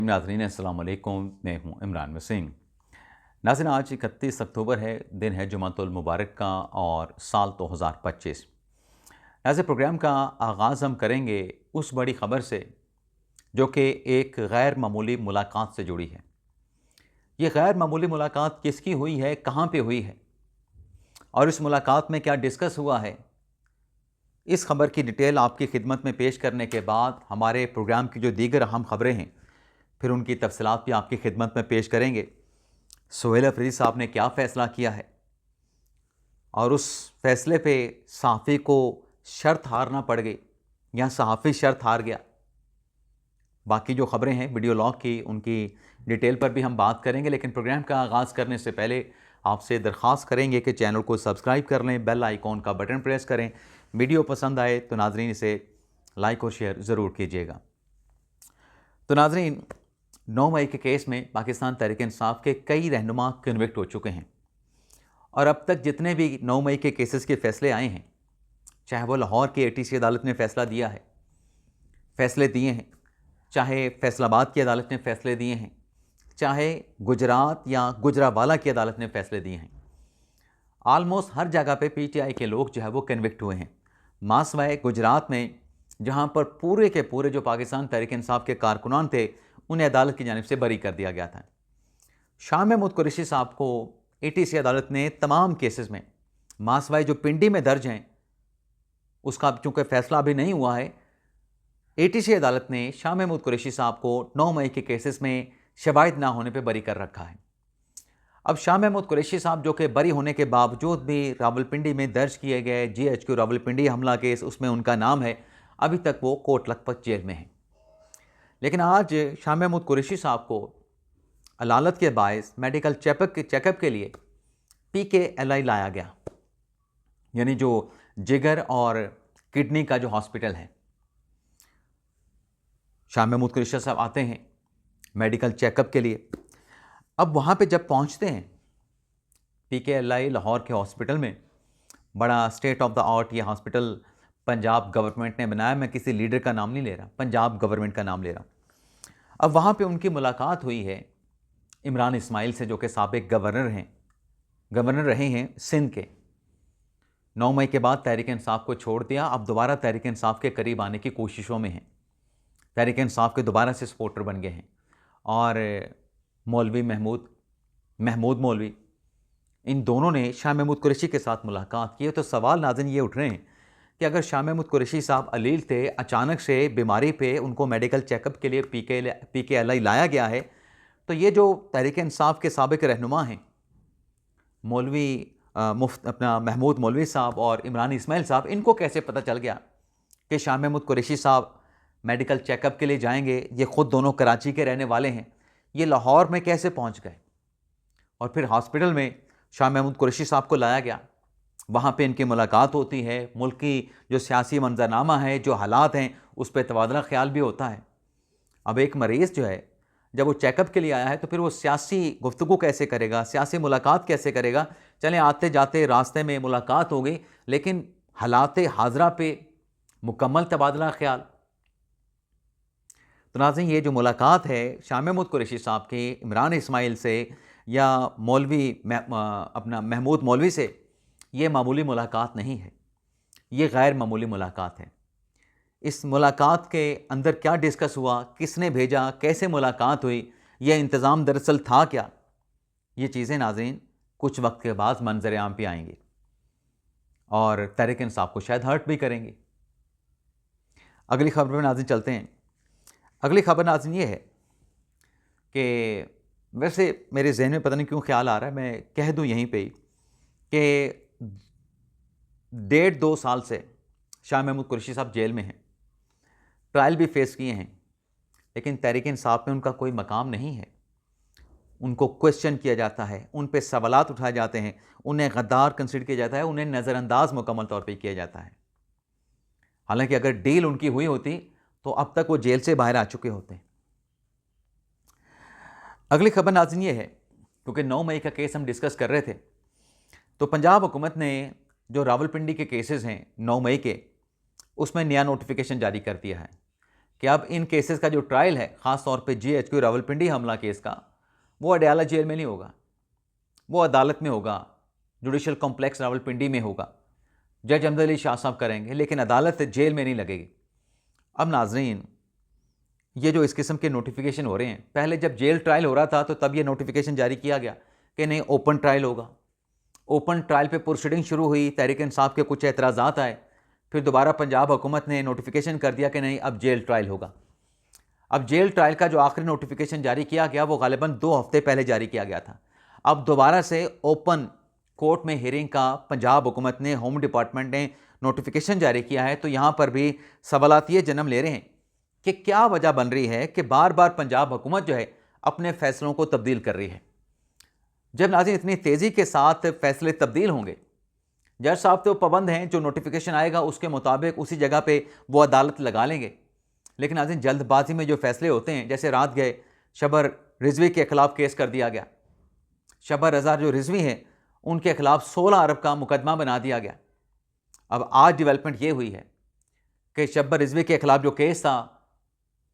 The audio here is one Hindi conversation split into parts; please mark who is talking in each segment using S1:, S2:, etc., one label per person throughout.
S1: नाज़रीन अस्सलाम वालेकुम, मैं हूं इमरान वसीम। नाज़रीन आज 31 अक्टूबर है, दिन है जुमातुल मुबारक का और साल 2025। नाज़रीन प्रोग्राम का आगाज़ हम करेंगे उस बड़ी ख़बर से जो कि एक गैर मामूली मुलाकात से जुड़ी है। ये गैर मामूली मुलाकात किसकी हुई है, कहाँ पे हुई है और इस मुलाकात में क्या डिस्कस हुआ है, इस खबर की डिटेल आपकी खिदमत में पेश करने के बाद हमारे प्रोग्राम की जो दीगर अहम ख़बरें हैं फिर उनकी तफसीलात भी आपकी खिदमत में पेश करेंगे। सोहेल अफरीदी साहब ने क्या फ़ैसला किया है और उस फैसले पे सहाफ़ी को शर्त हारना पड़ गई या सहाफ़ी शर्त हार गया। बाकी जो ख़बरें हैं वीडियो लॉग की, उनकी डिटेल पर भी हम बात करेंगे, लेकिन प्रोग्राम का आगाज़ करने से पहले आपसे दरख्वास्त करेंगे कि चैनल को सब्सक्राइब कर लें, बेल आइकॉन का बटन प्रेस करें। वीडियो पसंद आए तो नाज़रीन इसे लाइक और शेयर ज़रूर कीजिएगा। तो नाज़रीन 9 मई के केस में पाकिस्तान तहरीक इंसाफ के कई रहनुमा कन्विक्ट हो चुके हैं और अब तक जितने भी 9 मई के केसेस के फैसले आए हैं, चाहे वो लाहौर की ATC अदालत ने फैसला दिया है, फैसले दिए हैं, चाहे फैसलाबाद की अदालत ने फैसले दिए हैं, चाहे गुजरात या गुजरावाला की अदालत ने फैसले दिए हैं, आलमोस्ट हर जगह पे PTI के लोग जो है वो कन्विक्ट हुए हैं। मासवाए गुजरात में जहाँ पर पूरे के पूरे जो पाकिस्तान तहरीक इंसाफ के कारकुनान थे उन्हें अदालत की जानिब से बरी कर दिया गया था। शाह महमूद कुरैशी साहब को ATC अदालत ने तमाम केसेस में, मासवाए जो पिंडी में दर्ज हैं उसका चूँकि फ़ैसला अभी नहीं हुआ है, ATC अदालत ने शाह महमूद कुरैशी साहब को 9 मई के केसेस में शवाहिद ना होने पर बरी कर रखा है। अब शाह महमूद कुरैशी साहब जो कि बरी होने के बावजूद भी रावलपिंडी में दर्ज किए गए GHQ रावलपिंडी हमला केस, उसमें उनका नाम है, अभी तक वो कोट लखपत जेल में है। लेकिन आज शाह महमूद कुरैशी साहब को अदालत के बायस मेडिकल चेकअप के लिए PKLI लाया गया, यानी जो जिगर और किडनी का जो हॉस्पिटल है। शाह महमूद कुरैशी साहब आते हैं मेडिकल चेकअप के लिए। अब वहाँ पे जब पहुँचते हैं PKLI लाहौर के हॉस्पिटल में, बड़ा स्टेट ऑफ द आर्ट ये हॉस्पिटल पंजाब गवर्नमेंट ने बनाया। मैं किसी लीडर का नाम नहीं ले रहा, पंजाब गवर्नमेंट का नाम ले रहा। अब वहाँ पे उनकी मुलाकात हुई है इमरान इस्माइल से, जो कि साबिक गवर्नर रहे हैं सिंध के। 9 मई के बाद तहरीक इंसाफ को छोड़ दिया, अब दोबारा तहरीक इंसाफ के करीब आने की कोशिशों में हैं। तहरीक इंसाफ के दोबारा से सपोर्टर बन गए हैं और मौलवी महमूद मौलवी, इन दोनों ने शाह महमूद कुरैशी के साथ मुलाकात की। तो सवाल नाज़रीन ये उठ रहे हैं कि अगर शाह महमूद कुरैशी साहब अलील थे, अचानक से बीमारी पे उनको मेडिकल चेकअप के लिए PKLI लाया गया है, तो ये जो तहरीक इंसाफ के साबिक रहनुमा हैं मौलवी महमूद मौलवी साहब और इमरान इस्माइल साहब, इनको कैसे पता चल गया कि शाह महमूद कुरैशी साहब मेडिकल चेकअप के लिए जाएंगे? ये ख़ुद दोनों कराची के रहने वाले हैं, ये लाहौर में कैसे पहुंच गए? और फिर हॉस्पिटल में शाह महमूद कुरैशी साहब को लाया गया, वहाँ पे इनकी मुलाकात होती है, मुल्क की जो सियासी मंजरनामा है, जो हालात हैं, उस पर तबादला ख्याल भी होता है। अब एक मरीज़ जो है जब वो चेकअप के लिए आया है तो फिर वो सियासी गुफ्तगू कैसे करेगा, सियासी मुलाकात कैसे करेगा? चलें आते जाते रास्ते में मुलाकात हो गई, लेकिन हालात हाजरा पे मुकम्मल तबादला ख्याल। तो नाज़रीन ये जो मुलाकात है शाह महमूद कुरैशी साहब के इमरान इस्माइल से या महमूद मौलवी से, ये मामूली मुलाकात नहीं है, ये गैर मामूली मुलाकात है। इस मुलाकात के अंदर क्या डिस्कस हुआ, किसने भेजा, कैसे मुलाकात हुई, यह इंतज़ाम दरअसल था क्या, ये चीज़ें नाज़रीन कुछ वक्त के बाद मंजर आम पे आएंगी और तहरीक इंसाफ को शायद हर्ट भी करेंगी। अगली खबर में नाज़रीन चलते हैं। अगली खबर नाज़रीन ये है कि वैसे मेरे जहन में पता नहीं क्यों ख्याल आ रहा है, मैं कह दूं यहीं पे ही कि 1.5-2 साल से शाह महमूद कुरैशी साहब जेल में हैं, ट्रायल भी फेस किए हैं, लेकिन तहरीक इंसाफ में उनका कोई मकाम नहीं है। उनको क्वेश्चन किया जाता है, उन पे सवालात उठाए जाते हैं, उन्हें गद्दार कंसिडर किया जाता है, उन्हें नज़रअंदाज मुकम्मल तौर पे किया जाता है। हालांकि अगर डील उनकी हुई होती तो अब तक वो जेल से बाहर आ चुके होते। अगली खबर नाज़रीन ये है, क्योंकि 9 मई का केस हम डिस्कस कर रहे थे, तो पंजाब हुकूमत ने जो रावलपिंडी के केसेस हैं 9 मई के, उसमें नया नोटिफिकेशन जारी कर दिया है कि अब इन केसेस का जो ट्रायल है, ख़ास तौर पे GHQ रावलपिंडी हमला केस का, वो अडयाला जेल में नहीं होगा, वो अदालत में होगा, जुडिशल कॉम्प्लेक्स रावलपिंडी में होगा, जज अहमद अली शाह साहब करेंगे, लेकिन अदालत जेल में नहीं लगेगी। अब नाजरीन, ये जो इस किस्म के नोटिफिकेशन हो रहे हैं, पहले जब जेल ट्रायल हो रहा था तो तब ये नोटिफिकेशन जारी किया गया कि नहीं, ओपन ट्रायल होगा। ओपन ट्रायल पे प्रोसीडिंग शुरू हुई, तहरीक इंसाफ के कुछ एतराज़ात आए, फिर दोबारा पंजाब हुकूमत ने नोटिफिकेशन कर दिया कि नहीं, अब जेल ट्रायल होगा। अब जेल ट्रायल का जो आखिरी नोटिफिकेशन जारी किया गया वो गालिबन 2 हफ्ते पहले जारी किया गया था। अब दोबारा से ओपन कोर्ट में हियरिंग का पंजाब हुकूमत ने, होम डिपार्टमेंट ने नोटिफिकेशन जारी किया है। तो यहाँ पर भी सवालात ये जन्म ले रहे हैं कि क्या वजह बन रही है कि बार बार पंजाब हुकूमत जो है अपने फैसलों को तब्दील कर रही है। जब नाज़रीन इतनी तेज़ी के साथ फैसले तब्दील होंगे, जज साहब तो पाबंद हैं, जो नोटिफिकेशन आएगा उसके मुताबिक उसी जगह पे वो अदालत लगा लेंगे। लेकिन नाज़रीन जल्दबाजी में जो फैसले होते हैं, जैसे रात गए शबर रिजवी के खिलाफ केस कर दिया गया, शबर रज़ा जो रिजवी हैं उनके खिलाफ 16 अरब का मुकदमा बना दिया गया। अब आज डेवलपमेंट ये हुई है कि शबर रिजवी के खिलाफ जो केस था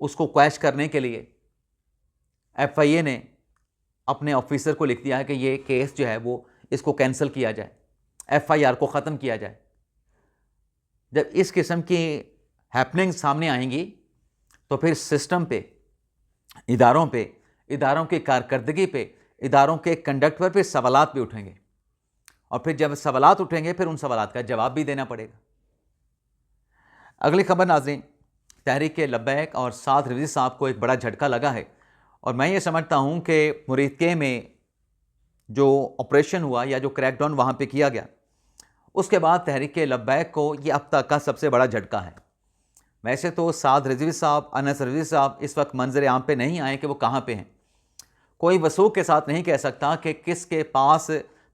S1: उसको क्वैश करने के लिए FIA ने अपने ऑफिसर को लिख दिया है कि ये केस जो है वो इसको कैंसिल किया जाए, FIR को ख़त्म किया जाए। जब इस किस्म की हैपनिंग सामने आएंगी तो फिर सिस्टम पे, इदारों की कारकर्दगी पे, इदारों के कंडक्ट पर फिर सवालात भी उठेंगे, और फिर जब सवालात उठेंगे फिर उन सवालात का जवाब भी देना पड़ेगा। अगली खबर नाज़रीन, तहरीक लब्बैक और साद रिजवी साहब को एक बड़ा झटका लगा है, और मैं ये समझता हूँ कि मुरीदके में जो ऑपरेशन हुआ या जो क्रैकडाउन वहाँ पे किया गया, उसके बाद तहरीक लब्बैक को ये अब तक का सबसे बड़ा झटका है। वैसे तो साद रिजवी साहब, अनस रिजवी साहब इस वक्त मंजर आम पे नहीं आए कि वो कहाँ पे हैं। कोई वसूख के साथ नहीं कह सकता कि किसके पास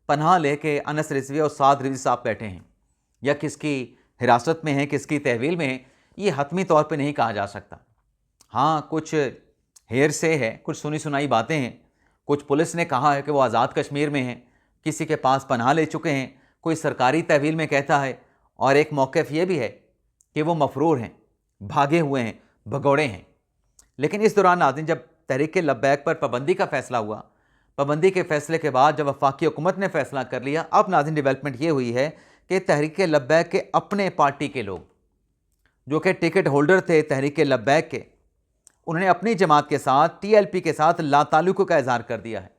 S1: पनाह लेके अनस रिजवी और साद रिजवी साहब बैठे हैं, या किसकी हिरासत में हैं, किसकी तहवील में हैं, ये हतमी तौर पे नहीं कहा जा सकता। हाँ, कुछ हेर से है, कुछ सुनी सुनाई बातें हैं। कुछ पुलिस ने कहा है कि वो आज़ाद कश्मीर में हैं, किसी के पास पनाह ले चुके हैं, कोई सरकारी तहवील में कहता है, और एक मौक़िफ़ ये भी है कि वो मफरूर हैं, भागे हुए हैं, भगौड़े हैं। लेकिन इस दौरान नाज़रीन जब तहरीक लब्बैक पर पाबंदी का फ़ैसला हुआ, पाबंदी के फ़ैसले के बाद जब वफाकी हुकूमत ने फ़ैसला कर लिया, अब नाज़रीन डेवलपमेंट ये हुई है कि तहरीक लब्बैक के अपने पार्टी के लोग जो कि टिकट होल्डर थे तहरीक लब्बैक के, उन्होंने अपनी जमात के साथ, TLP के साथ लाताल्लुक़ का इज़हार कर दिया है।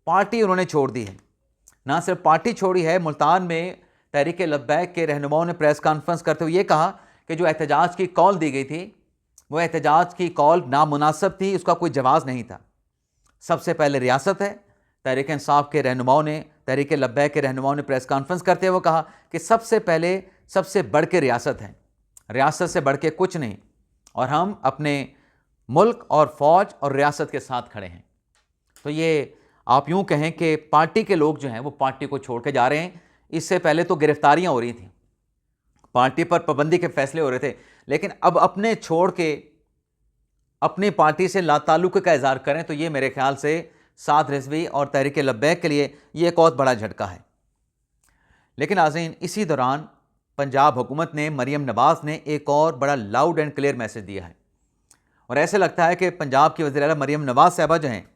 S1: पार्टी उन्होंने छोड़ दी है। ना सिर्फ पार्टी छोड़ी है, मुल्तान में तहरीक लब्बैक के रहनुमाओं ने प्रेस कॉन्फ्रेंस करते हुए ये कहा कि जो एहतजाज की कॉल दी गई थी, वो एहतजाज की कॉल नामुनासिब थी, उसका कोई जवाज़ नहीं था। सबसे पहले रियासत है। तहरीक इंसाफ के रहनुमाओं ने, तहरीक लब्बैक के रहनुमाओं ने प्रेस कॉन्फ्रेंस करते हुए कहा कि सबसे पहले, सबसे बढ़ के रियासत है, रियासत से बढ़ के कुछ नहीं, और हम अपने मुल्क और फ़ौज और रियासत के साथ खड़े हैं। तो ये आप यूँ कहें कि पार्टी के लोग जो हैं वो पार्टी को छोड़ के जा रहे हैं। इससे पहले तो गिरफ्तारियां हो रही थी, पार्टी पर पाबंदी के फैसले हो रहे थे, लेकिन अब अपने छोड़ के अपनी पार्टी से लाताल्लुक़ का इज़हार करें, तो ये मेरे ख्याल से साद रिजवी और तहरीक लब्बैक के लिए ये एक बहुत बड़ा झटका है। लेकिन नाज़रीन इसी दौरान पंजाब हुकूमत ने, मरियम नवाज़ ने एक और बड़ा लाउड एंड क्लियर मैसेज दिया है, और ऐसे लगता है कि पंजाब की वज़ीर आला मरियम नवाज़ साहबा जो हैं,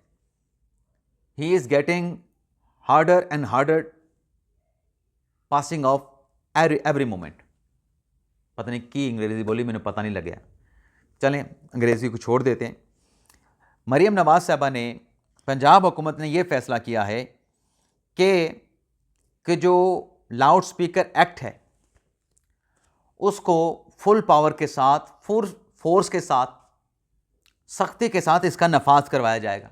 S1: he is getting harder and harder passing of every moment. पता नहीं की अंग्रेज़ी बोली, मैंने पता नहीं लग गया, चलें अंग्रेज़ी को छोड़ देते हैं। मरियम नवाज़ साहबा ने, पंजाब हुकूमत ने यह फ़ैसला किया है कि जो लाउड स्पीकर एक्ट है उसको फुल पावर के साथ, फुल फोर्स के साथ, सख्ती के साथ इसका नफाज करवाया जाएगा।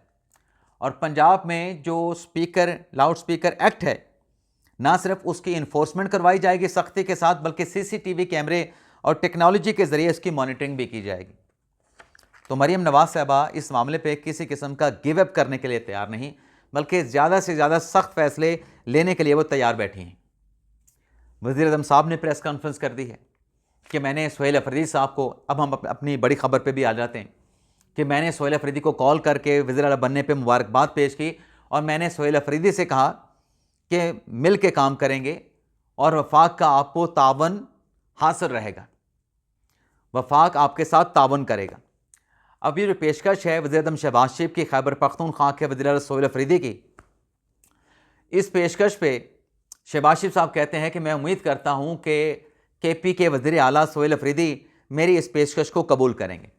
S1: और पंजाब में जो स्पीकर, लाउड स्पीकर एक्ट है, ना सिर्फ उसकी इन्फोर्समेंट करवाई जाएगी सख्ती के साथ, बल्कि CCTV कैमरे और टेक्नोलॉजी के ज़रिए इसकी मॉनिटरिंग भी की जाएगी। तो मरियम नवाज़ साहबा इस मामले पे किसी किस्म का गिव अप करने के लिए तैयार नहीं, बल्कि ज़्यादा से ज़्यादा सख्त फैसले लेने के लिए वो तैयार बैठी हैं। वज़ीर आज़म साहब ने प्रेस कॉन्फ्रेंस कर दी है कि मैंने सुहेल अफरीदी साहब को, अब हम अपनी बड़ी खबर पे भी आ जाते हैं, कि मैंने सुहेल अफरीदी को कॉल करके वज़ीर आला बनने पे मुबारकबाद पेश की, और मैंने सुहेल अफरीदी से कहा कि मिल के काम करेंगे और वफाक का आपको तावन हासिल रहेगा। वफाक आपके साथ तावन करेगा। अब ये जो पेशकश है वज़ीर-ए-आज़म शहबाज शरीफ की खैबर पख्तूनख्वा के वज़ीर सोहेल अफरीदी की, इस पेशकश पे शहबाज शरीफ साहब कहते हैं कि मैं उम्मीद करता हूँ कि KP के वज़ीर आला सोहेल अफरीदी मेरी इस पेशकश को कबूल करेंगे।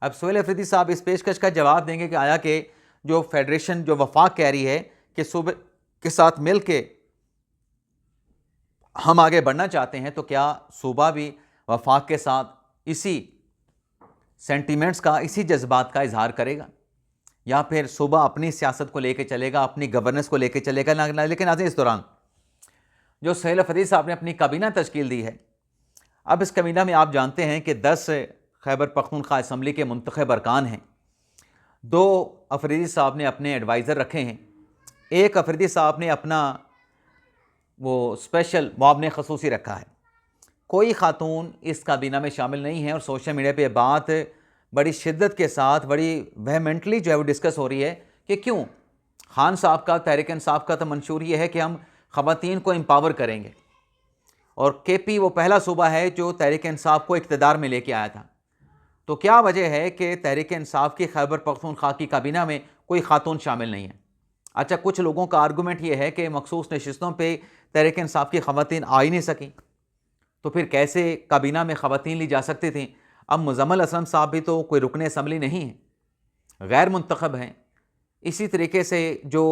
S1: अब सोहेल अफरीदी साहब इस पेशकश का जवाब देंगे कि आया कि जो फेडरेशन, जो वफाक कह रही है कि सूबे के साथ मिल के हम आगे बढ़ना चाहते हैं, तो क्या सूबा भी वफाक के साथ इसी सेंटीमेंट्स का, इसी जज्बात का इजहार करेगा, या फिर सूबा अपनी सियासत को लेकर चलेगा, अपनी गवर्नेंस को लेकर चलेगा ना। लेकिन आज इस दौरान जो सोहेल अफरीदी साहब ने अपनी काबीना तश्कील दी है, अब इस काबीना में आप जानते हैं कि 10 खैबर पख्तूनख्वा असम्बली के मुंतखब अरकान हैं। 2 अफरीदी साहब ने अपने एडवाइज़र रखे हैं। एक अफरीदी साहब ने अपना वो स्पेशल मुआवन खसूसी रखा है। कोई खातून इस काबीना में शामिल नहीं है और सोशल मीडिया पे बात बड़ी शिद्दत के साथ, बड़ी वेहमेंटली जो है वो डिस्कस हो रही है कि क्यों खान साहब का, तहरीक इंसाफ का तो मंशूर ये है कि हम ख़वातीन को एम्पावर करेंगे, और KP वो पहला सूबा है जो तहरीक इंसाफ को इक़्तिदार में लेके आया था। तो क्या वजह है कि तहरीक इंसाफ की खैबर पख्तूनख्वा की काबीना में कोई खातून शामिल नहीं है? अच्छा, कुछ लोगों का आर्गूमेंट ये है कि मखसूस नशिस्तों पे तहरीक इंसाफ की ख़वातीन आ ही नहीं सकी, तो फिर कैसे काबीना में ख़वातीन ली जा सकती थी? अब मुज़म्मिल असलम साहब भी तो कोई रुकन असम्बली नहीं है, गैर मुंतखब हैं। इसी तरीके से जो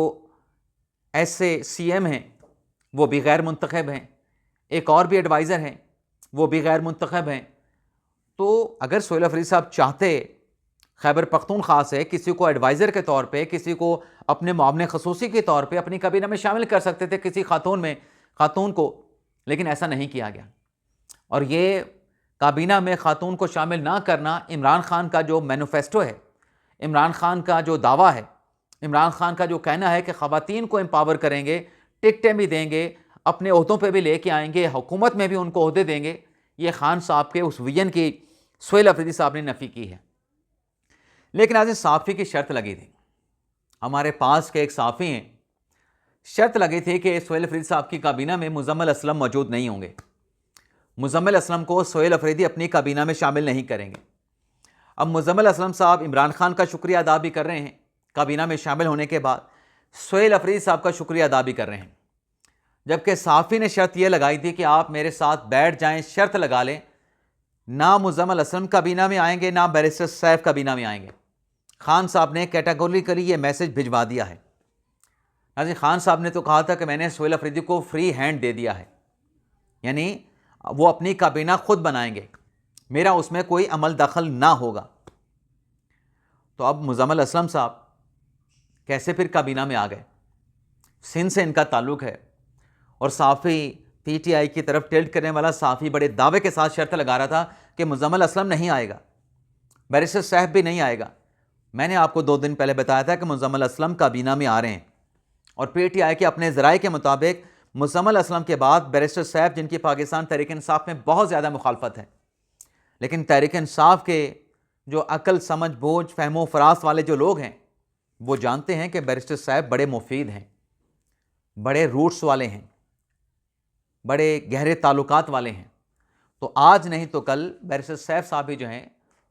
S1: ऐसे CM हैं वो भी गैर मुंतखब हैं, एक और भी एडवाइज़र हैं वो भी गैर मुंतखब हैं। तो अगर सोहेल अफरीदी साहब चाहते खैबर पख्तूनख्वा से किसी को एडवाइज़र के तौर पे, किसी को अपने मुआवन खसूसी के तौर पे अपनी काबीना में शामिल कर सकते थे, किसी खातून को, लेकिन ऐसा नहीं किया गया। और ये काबीना में खातून को शामिल ना करना इमरान खान का जो मैनिफेस्टो है, इमरान खान का जो दावा है, इमरान खान का जो कहना है कि ख़वातीन को एम्पावर करेंगे, टिकटें भी देंगे, अपने ओहदों पे भी लेके आएंगे, हुकूमत में भी उनको ओहदे देंगे, ये खान साहब के उस विजन की सोहेल अफरीदी साहब ने नफ़ी की है। लेकिन आज साफ़ी की शर्त लगी थी, हमारे पास के एक साफ़ी हैं, शर्त लगी थी कि सोहेल अफरीदी साहब की काबीना में मुज़म्मिल असलम मौजूद नहीं होंगे, मुज़म्मिल असलम को सोहेल अफरीदी अपनी काबीना में शामिल नहीं करेंगे। अब मुज़म्मिल असलम साहब इमरान खान का शुक्रिया अदा भी कर रहे हैं, काबीना में शामिल होने के बाद सोहेल अफरीदी साहब का शुक्रिया अदा भी कर रहे हैं, जबकि साफ़ी ने शर्त यह लगाई थी कि आप मेरे साथ बैठ जाएं, शर्त लगा लें, ना मुज़म्मिल असलम काबीना में आएंगे, ना बैरिस्टर सैफ काबीना में आएंगे। खान साहब ने कैटेगोरिकली ये मैसेज भिजवा दिया है। नाज़रीन, खान साहब ने तो कहा था कि मैंने सोहेल अफरीदी को फ्री हैंड दे दिया है, यानी वो अपनी काबीना खुद बनाएंगे, मेरा उसमें कोई अमल दखल ना होगा। तो अब मुज़म्मिल असलम साहब कैसे फिर काबीना में आ गए? सिंध से इनका ताल्लुक़ है, और साफ़ी PTI की तरफ टिल्ट करने वाला साफ़ी बड़े दावे के साथ शर्त लगा रहा था कि मुज़म्मिल असलम नहीं आएगा, बैरिस्टर साहब भी नहीं आएगा। मैंने आपको 2 दिन पहले बताया था कि मुज़म्मिल असलम काबीना में आ रहे हैं, और PTI के अपने ज़राए के मुताबिक मुज़म्मिल असलम के बाद बैरिस्टर साहब, जिनकी पाकिस्तान तहरीक इंसाफ में बहुत ज़्यादा मुखालफत है, लेकिन तहरीक इंसाफ के जो अकल, समझ, बोझ, फहमो फरास वाले जो लोग हैं वो जानते हैं कि बैरिस्टर साहब बड़े मुफीद हैं, बड़े रूट्स वाले हैं, बड़े गहरे ताल्लुकात वाले हैं। तो आज नहीं तो कल बैरिस्टर सैफ साहब भी जो हैं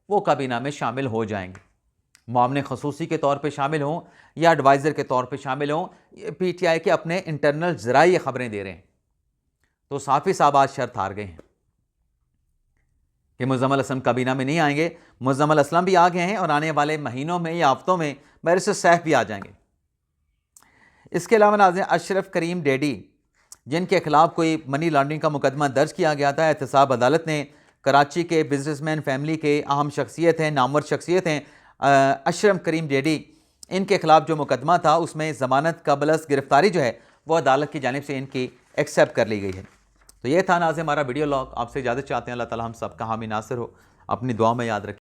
S1: वो काबीना में शामिल हो जाएंगे, मुआवन खसूसी के तौर पे शामिल हों या एडवाइज़र के तौर पे शामिल हों। ये PTI के अपने इंटरनल ज़राए ये ख़बरें दे रहे हैं। तो साफ़ी साहब आज शर्त हार गए हैं कि मुज़म्मिल असलम काबीना में नहीं आएंगे। मुज़म्मिल असलम भी आ गए हैं और आने वाले महीनों में या हफ्तों में बैरिस्टर सैफ भी आ जाएंगे। इसके अलावा नाज़रीन, अशरफ करीम डेडी, जिनके खिलाफ कोई मनी लॉन्ड्रिंग का मुकदमा दर्ज किया गया था, एहतसाब अदालत ने, कराची के बिजनेसमैन फैमिली के अहम शख्सियत हैं, नामवर शख्सियत हैं अशरफ करीम डेडी, इनके खिलाफ जो मुकदमा था उसमें ज़मानत कबलस गिरफ्तारी जो है वो अदालत की जानिब से इनकी एक्सेप्ट कर ली गई है। तो ये था नाज़रीन हमारा वीडियो लॉग। आपसे इजाज़त चाहते हैं। अल्लाह ताला हम सब का हामी नासिर हो। अपनी दुआ में याद रखें।